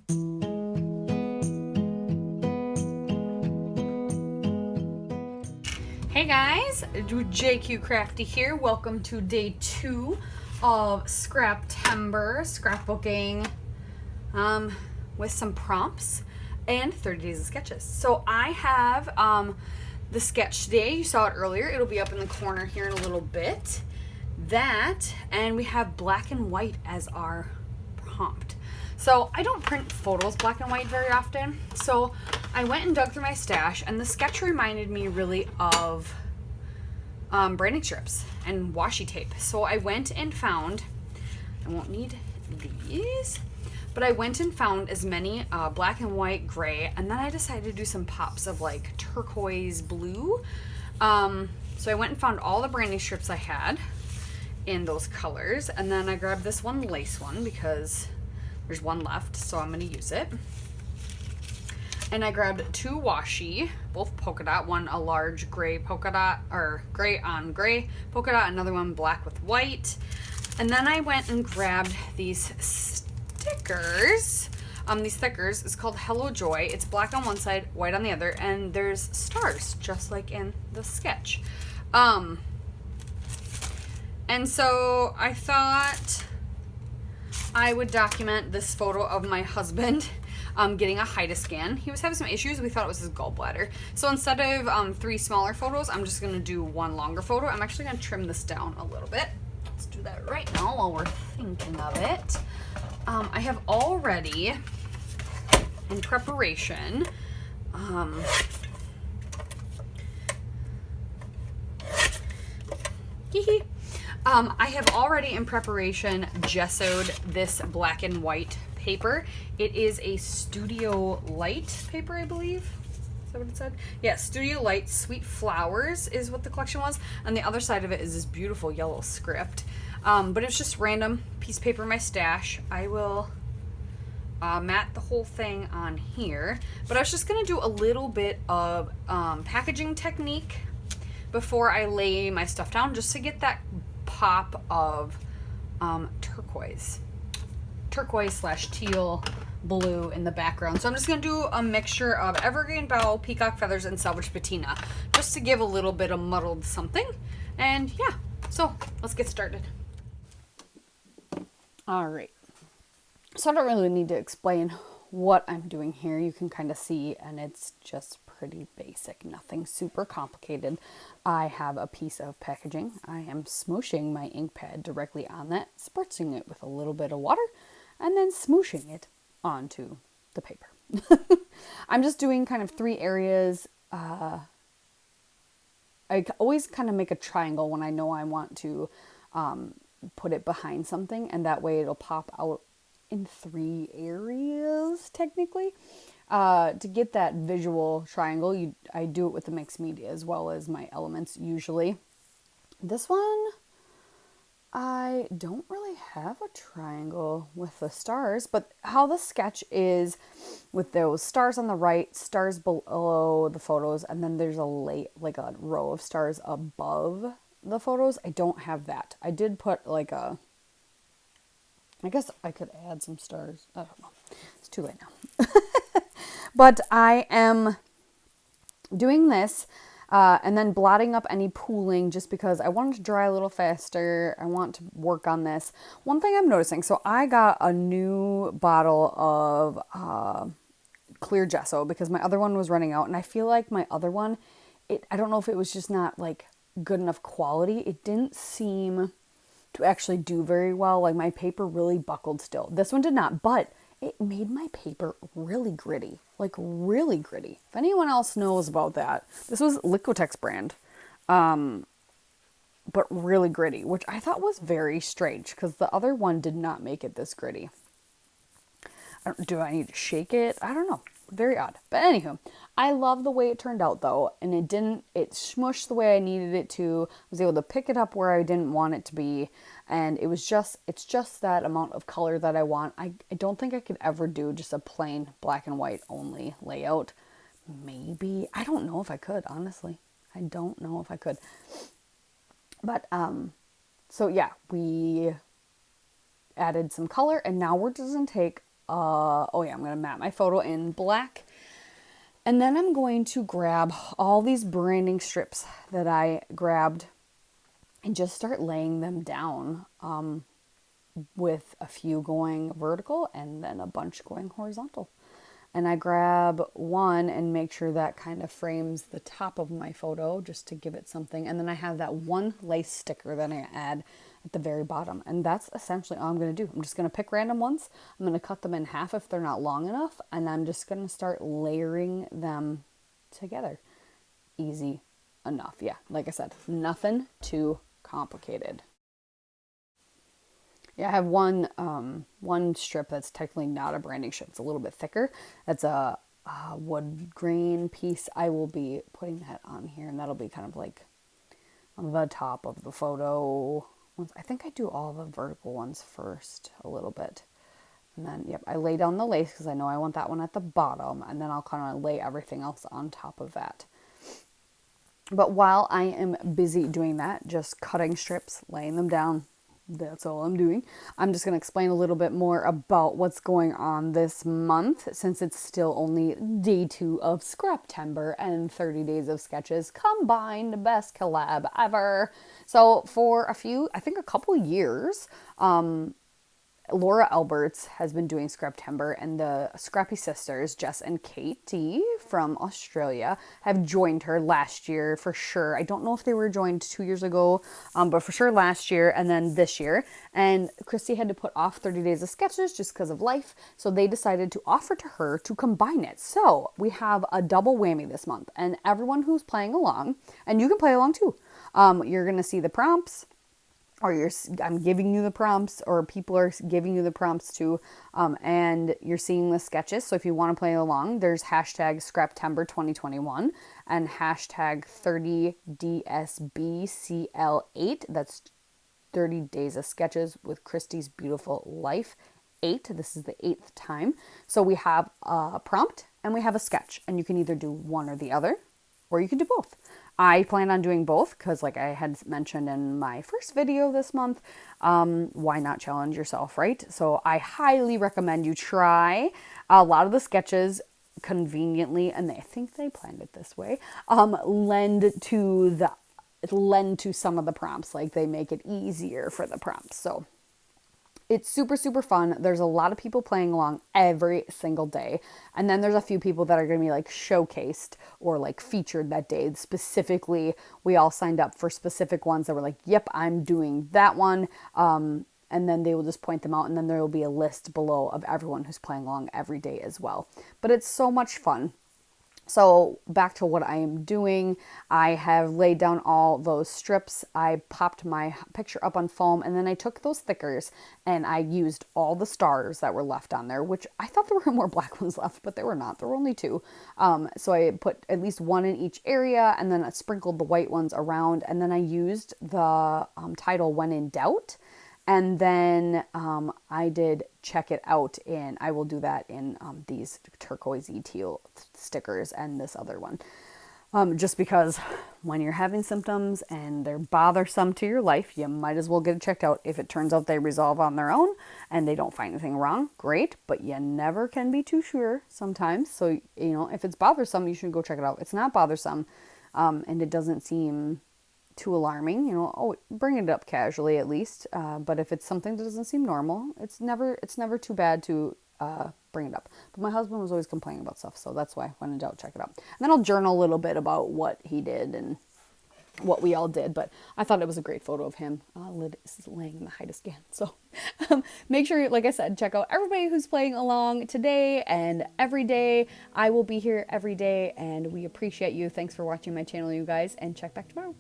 Hey guys, JQ Crafty here. Welcome to day 2 of Scraptember, scrapbooking with some prompts and 30 days of sketches. So I have the sketch today. You saw it earlier. It'll be up in the corner here in a little bit. That, and we have black and white as our prompt. So I don't print photos black and white very often. So I went and dug through my stash, and the sketch reminded me really of branding strips and washi tape. So I went and found, I won't need these, but I went and found as many black and white, gray, and then I decided to do some pops of like turquoise blue. So I went and found all the branding strips I had in those colors, and then I grabbed this one lace one because there's one left, so I'm going to use it. And I grabbed 2 washi, both polka dot, one a large gray polka dot, or gray on gray polka dot, another one black with white. And then I went and grabbed these stickers. These stickers is called Hello Joy. It's black on one side, white on the other, and there's stars, just like in the sketch. And so I thought I would document this photo of my husband getting a HIDA scan. He was having some issues. We thought it was his gallbladder. So instead of 3 smaller photos, I'm just going to do 1 longer photo. I'm actually going to trim this down a little bit. Let's do that right now while we're thinking of it. I have already, in preparation, I have already in preparation gessoed this black and white paper. It is a Studio Light paper, I believe. Is that what it said? Yeah, Studio Light Sweet Flowers is what the collection was. On the other side of it is this beautiful yellow script. But it's just random piece of paper in my stash. I will mat the whole thing on here. But I was just going to do a little bit of packaging technique before I lay my stuff down, just to get that pop of turquoise / teal blue in the background. So I'm just going to do a mixture of evergreen bow, peacock feathers, and salvage patina, just to give a little bit of muddled something. And yeah, so let's get started. All right. So I don't really need to explain what I'm doing here. You can kind of see, and it's just pretty basic, nothing super complicated. I have a piece of packaging. I am smooshing my ink pad directly on that, spritzing it with a little bit of water, and then smooshing it onto the paper. I'm just doing kind of 3 areas. I always kind of make a triangle when I know I want to put it behind something, and that way it'll pop out in 3 areas technically. To get that visual triangle, I do it with the mixed media as well as my elements usually. This one, I don't really have a triangle with the stars, but how the sketch is with those stars on the right, stars below the photos, and then there's like a row of stars above the photos. I don't have that. I did put like I guess I could add some stars. I don't know. It's too late now. But I am doing this and then blotting up any pooling just because I want it to dry a little faster. I want to work on this. One thing I'm noticing, so I got a new bottle of clear gesso because my other one was running out, and I feel like my other one, I don't know if it was just not like good enough quality. It didn't seem to actually do very well. Like my paper really buckled still. This one did not, but it made my paper really gritty, like really gritty. If anyone else knows about that, this was Liquitex brand, but really gritty, which I thought was very strange because the other one did not make it this gritty. Do I need to shake it? I don't know. Very odd. But anywho, I love the way it turned out though. And it smushed the way I needed it to. I was able to pick it up where I didn't want it to be. And it's just that amount of color that I want. I don't think I could ever do just a plain black and white only layout. Maybe. I don't know if I could, honestly. I don't know if I could. But, so yeah, we added some color, and now we're just going to take oh yeah, I'm going to map my photo in black. And then I'm going to grab all these branding strips that I grabbed and just start laying them down, with a few going vertical and then a bunch going horizontal. And I grab one and make sure that kind of frames the top of my photo just to give it something. And then I have that one lace sticker that I add at the very bottom. And that's essentially all I'm going to do. I'm just going to pick random ones. I'm going to cut them in half if they're not long enough. And I'm just going to start layering them together. Easy enough. Yeah, like I said, nothing too complicated. Yeah, I have one strip that's technically not a branding strip. It's a little bit thicker. That's a wood grain piece. I will be putting that on here, and that'll be kind of like on the top of the photo. I think I do all the vertical ones first a little bit. And then, yep, I lay down the lace because I know I want that one at the bottom, and then I'll kind of lay everything else on top of that. But while I am busy doing that, just cutting strips, laying them down, that's all I'm doing. I'm just going to explain a little bit more about what's going on this month, since it's still only day 2 of Scraptember and 30 days of sketches combined. Best collab ever. So for I think a couple years, Laura Alberts has been doing Scraptember, and the Scrappy sisters, Jess and Katie from Australia, have joined her last year for sure. I don't know if they were joined 2 years ago, but for sure last year and then this year. And Cristy had to put off 30 days of sketches just because of life, so they decided to offer to her to combine it. So we have a double whammy this month, and everyone who's playing along, and you can play along too, you're going to see the prompts, or I'm giving you the prompts, or people are giving you the prompts too, and you're seeing the sketches. So if you want to play along, there's hashtag Scraptember 2021 and hashtag 30DSBCL8. That's 30 days of sketches with Cristy's beautiful life. 8. This is the 8th time. So we have a prompt and we have a sketch, and you can either do one or the other, or you can do both. I plan on doing both because, like I had mentioned in my first video this month, why not challenge yourself, right? So I highly recommend you try. A lot of the sketches conveniently, and I think they planned it this way, lend to some of the prompts. Like, they make it easier for the prompts. So it's super, super fun. There's a lot of people playing along every single day. And then there's a few people that are going to be like showcased or like featured that day. Specifically, we all signed up for specific ones that were like, yep, I'm doing that one. And then they will just point them out. And then there will be a list below of everyone who's playing along every day as well. But it's so much fun. So back to what I am doing, I have laid down all those strips. I popped my picture up on foam, and then I took those thickers and I used all the stars that were left on there, which I thought there were more black ones left, but there were not. There were only 2. So I put at least 1 in each area, and then I sprinkled the white ones around, and then I used the title "When in Doubt." And then I did check it out I will do that in these turquoisey teal stickers and this other one. Just because when you're having symptoms and they're bothersome to your life, you might as well get it checked out. If it turns out they resolve on their own and they don't find anything wrong, great. But you never can be too sure sometimes. So, if it's bothersome, you should go check it out. It's not bothersome, and it doesn't seem too alarming, bring it up casually at least. But if it's something that doesn't seem normal, it's never too bad to bring it up. But my husband was always complaining about stuff, so that's why when in doubt, check it out. And then I'll journal a little bit about what he did and what we all did. But I thought it was a great photo of him laying in the hide scan. So make sure, like I said, check out everybody who's playing along today and every day. I will be here every day, and we appreciate you. Thanks for watching my channel, you guys, and check back tomorrow.